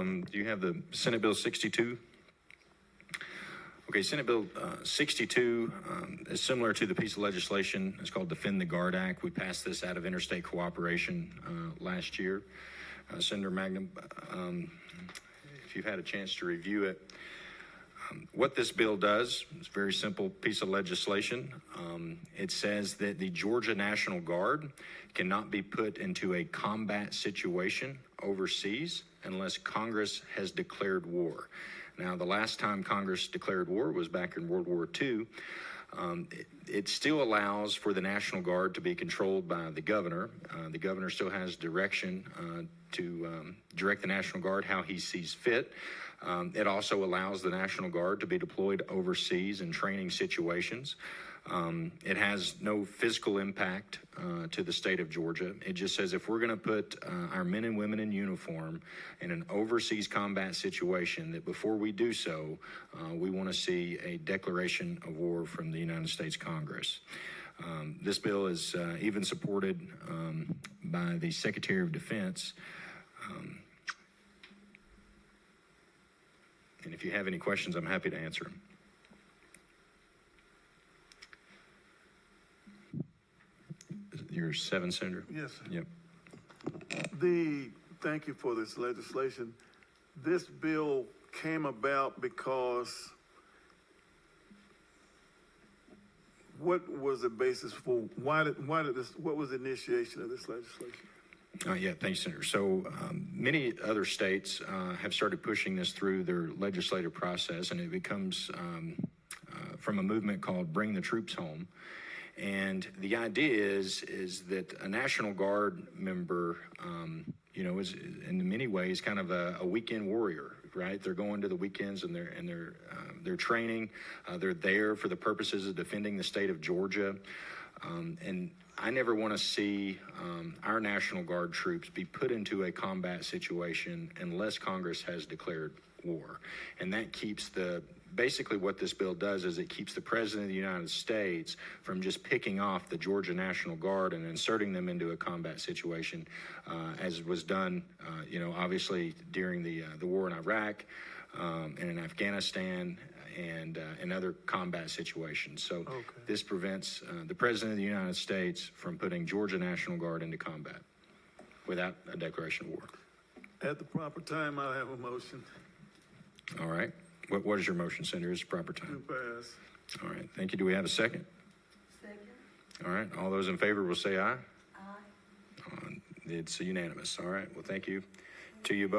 Do you have the Senate Bill 62? Okay, Senate Bill 62 is similar to the piece of legislation. It's called Defend the Guard Act. We passed this out of Interstate Cooperation last year. Senator Magnum, if you've had a chance to review it, what this bill does, it's a very simple piece of legislation. It says that the Georgia National Guard cannot be put into a combat situation overseas unless Congress has declared war. Now, the last time Congress declared war was back in World War II. It still allows for the National Guard to be controlled by the governor. The governor still has direction to direct the National Guard how he sees fit. It also allows the National Guard to be deployed overseas in training situations. It has no physical impact to the state of Georgia. It just says if we're going to put our men and women in uniform in an overseas combat situation, that before we do so, we want to see a declaration of war from the United States Congress. This bill is even supported by the Secretary of Defense. And if you have any questions, I'm happy to answer them. You're 7, Senator? Yes, sir. Yep. Thank you for this legislation. This bill came about because what was the basis for, why did this, what was the initiation of this legislation? Yeah, thanks, Senator. So many other states have started pushing this through their legislative process, and it becomes from a movement called Bring the Troops Home. And the idea is that a National Guard member, is in many ways kind of a weekend warrior, right? They're going to the weekends and they're training. They're there for the purposes of defending the state of Georgia. And I never want to see our National Guard troops be put into a combat situation unless Congress has declared war. And that keeps basically what this bill does is it keeps the President of the United States from just picking off the Georgia National Guard and inserting them into a combat situation, as was done, obviously during the war in Iraq and in Afghanistan and in other combat situations. So This prevents the President of the United States from putting Georgia National Guard into combat without a declaration of war. At the proper time, I'll have a motion. All right. What is your motion, Senator? It's the proper time. To pass. All right. Thank you. Do we have a second? Second. All right. All those in favor will say aye. Aye. It's unanimous. All right. Well, thank you to you both.